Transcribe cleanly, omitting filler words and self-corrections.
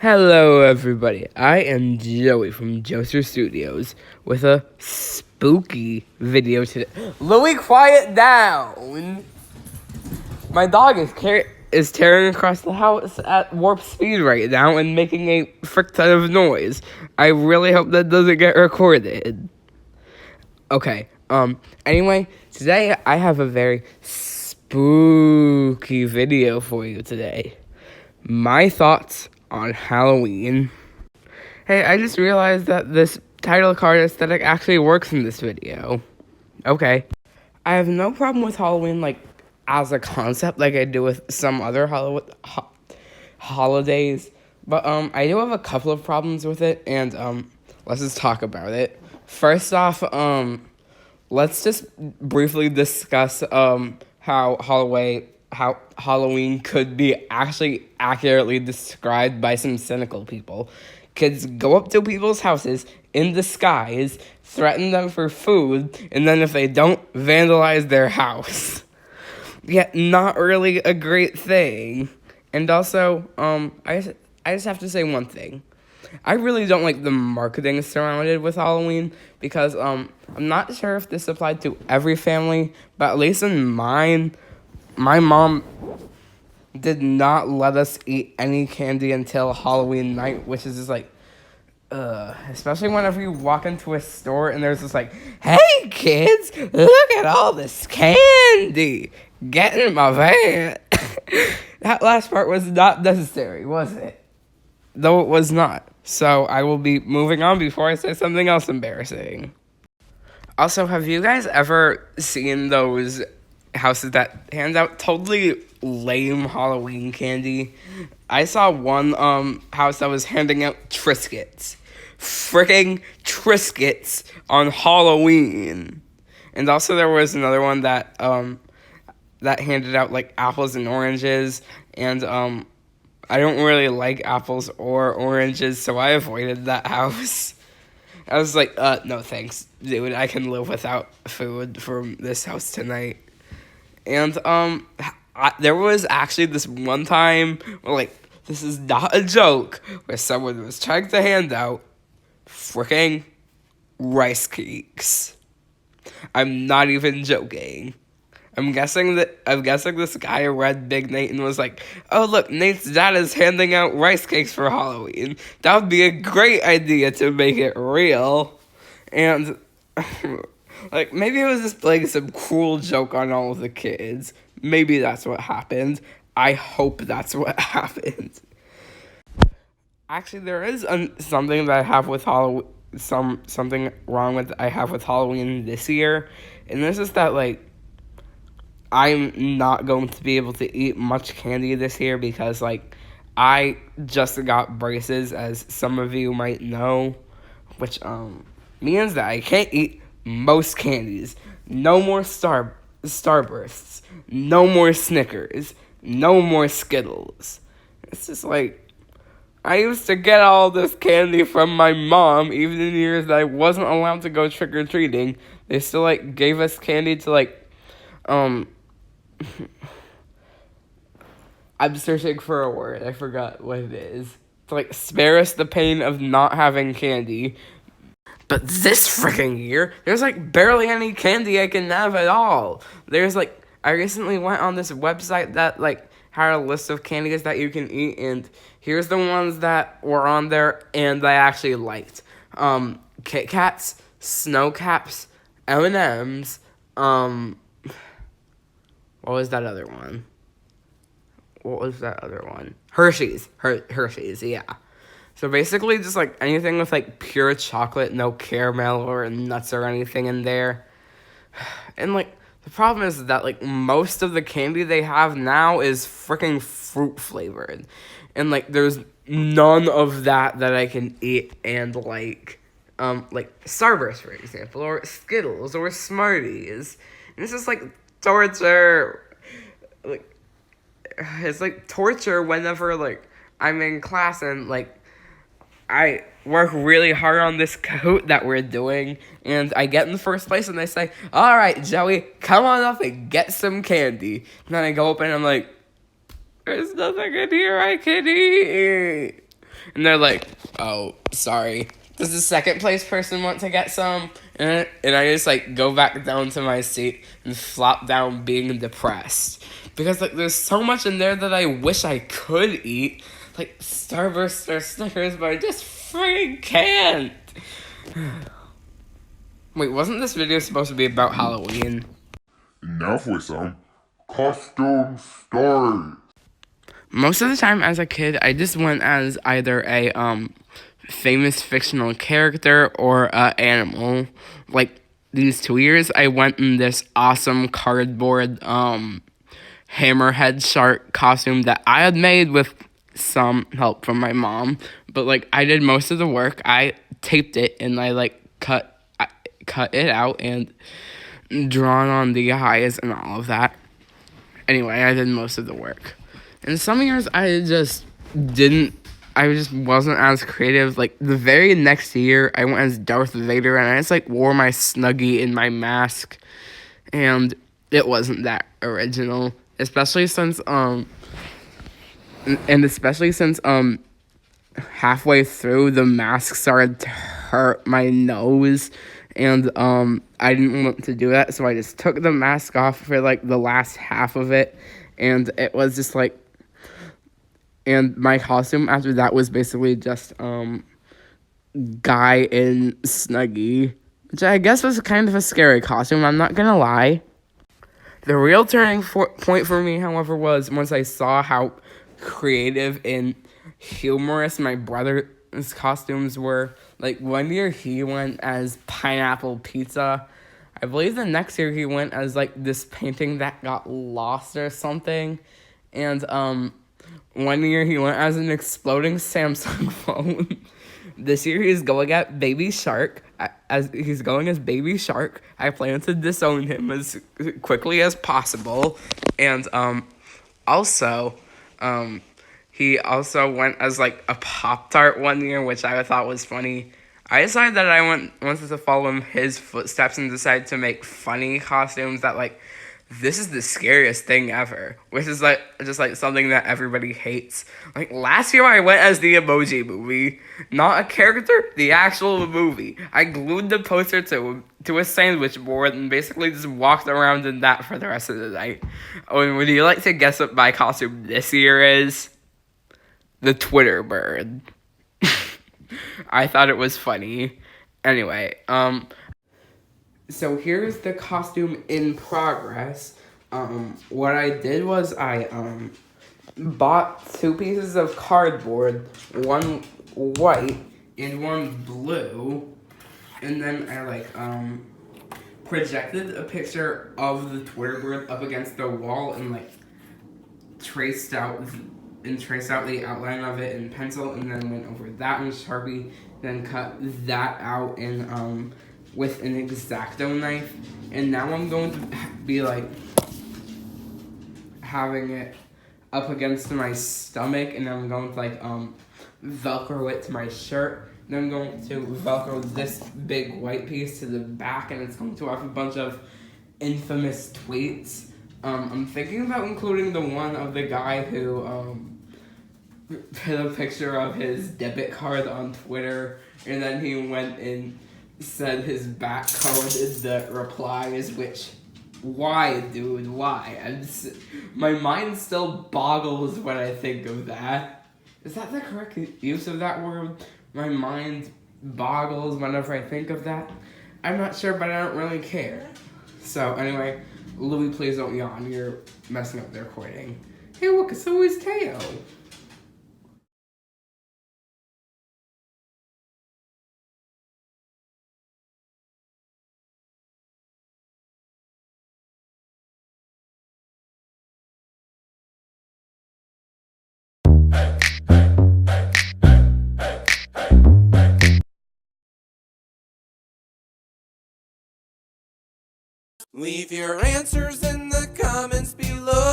Hello, everybody. I am Joey from Joester Studios with a spooky video today. Louie, quiet down! My dog is tearing across the house at warp speed right now and making a frick ton of noise. I really hope that doesn't get recorded. Okay, anyway, today I have a very spooky video for you today. My thoughts on Halloween. Hey, I just realized that this title card aesthetic actually works in this video. Okay. I have no problem with Halloween, as a concept, like I do with some other holidays. But, I do have a couple of problems with it, and, let's just talk about it. First off, let's just briefly discuss, how Halloween could be actually accurately described by some cynical people. Kids go up to people's houses in disguise, threaten them for food, and then if they don't, vandalize their house. Yet not really a great thing. And also, I just have to say one thing. I really don't like the marketing surrounded with Halloween because I'm not sure if this applied to every family, but at least in mine, my mom did not let us eat any candy until Halloween night, which is just especially whenever you walk into a store and there's this hey kids, look at all this candy, get in my van. That last part was not necessary, was it? Though it was not. So I will be moving on before I say something else embarrassing. Also, have you guys ever seen those houses that hand out totally lame Halloween candy? I saw one house that was handing out Triscuits. Freaking Triscuits on Halloween. And also there was another one that that handed out apples and oranges, and I don't really like apples or oranges, so I avoided that house. I was like, no thanks, dude, I can live without food from this house tonight. And, there was actually this one time where, this is not a joke, where someone was trying to hand out freaking rice cakes. I'm not even joking. I'm guessing this guy read Big Nate and was like, oh look, Nate's dad is handing out rice cakes for Halloween. That would be a great idea to make it real. And maybe it was just playing some cruel joke on all of the kids. Maybe that's what happened. I hope that's what happened. Actually, there is something that I have with Halloween. Something wrong with I have with Halloween this year, and this is that I'm not going to be able to eat much candy this year because I just got braces, as some of you might know, which means that I can't eat most candies. No more Starbursts, no more Snickers, no more Skittles. It's just I used to get all this candy from my mom, even in years that I wasn't allowed to go trick-or-treating. They still gave us candy to I'm searching for a word. I forgot what it is. To spare us the pain of not having candy. But this freaking year, there's barely any candy I can have at all. There's I recently went on this website that had a list of candies that you can eat, and here's the ones that were on there and I actually liked. Kit Kats, Snow Caps, M&M's, what was that other one? Hershey's. Hershey's, yeah. So basically just anything with pure chocolate, no caramel or nuts or anything in there. And the problem is that most of the candy they have now is freaking fruit flavored. And there's none of that I can eat, and Starburst, for example, or Skittles or Smarties. And it's just torture. It's torture whenever I'm in class and I work really hard on this coat that we're doing, and I get in first place, and they say, all right, Joey, come on up and get some candy. And then I go up and I'm like, there's nothing in here I can eat. And they're like, oh, sorry. Does the second place person want to get some? And I just like go back down to my seat and flop down being depressed. Because like there's so much in there that I wish I could eat. Like Starburst or Snickers, but I just freaking can't. Wait, wasn't this video supposed to be about Halloween? Now for some costume stories. Most of the time as a kid, I just went as either a famous fictional character or a animal. Like these 2 years, I went in this awesome cardboard hammerhead shark costume that I had made with some help from my mom. But like I did most of the work. I taped it and I like cut it out and drawn on the eyes and all of that. Anyway, I did most of the work. And some years I just wasn't as creative. Like the very next year I went as Darth Vader and I just like wore my Snuggie and my mask and it wasn't that original. Especially since halfway through the mask started to hurt my nose and I didn't want to do that, so I just took the mask off for like the last half of it and it was just like. And my costume after that was basically just guy in Snuggie, which I guess was kind of a scary costume, I'm not gonna lie. The real turning point for me, however, was once I saw how creative and humorous my brother's costumes were. Like, one year he went as Pineapple Pizza. I believe the next year he went as, like, this painting that got lost or something. And, one year he went as an exploding Samsung phone. This year he's going at Baby Shark. As he's going as Baby Shark. I plan to disown him as quickly as possible. And also, he also went as like a Pop-Tart one year, which I thought was funny. I decided that I wanted to follow in his footsteps and decided to make funny costumes that like. This is the scariest thing ever, which is like just like something that everybody hates. Like last year I went as the Emoji Movie, not a character, the actual movie. I glued the poster to a sandwich board and basically just walked around in that for the rest of the night. Oh, and would you like to guess what my costume this year is? The Twitter bird. I thought it was funny. Anyway, so here's the costume in progress. What I did was I bought 2 pieces of cardboard, one white and one blue, and then I like projected a picture of the Twitter bird up against the wall and like traced out the outline of it in pencil, and then went over that in Sharpie, then cut that out in with an X-Acto knife, and now I'm going to be like having it up against my stomach, and I'm going to like Velcro it to my shirt. Then I'm going to Velcro this big white piece to the back, and it's going to have a bunch of infamous tweets. I'm thinking about including the one of the guy who put a picture of his debit card on Twitter, and then he went and said his back coded the replies, which, why, dude, why? My mind still boggles when I think of that. Is that the correct use of that word? My mind boggles whenever I think of that? I'm not sure, but I don't really care. So, anyway, Louis, please don't yawn. You're messing up the recording. Hey, look, so is Teo. Leave your answers in the comments below.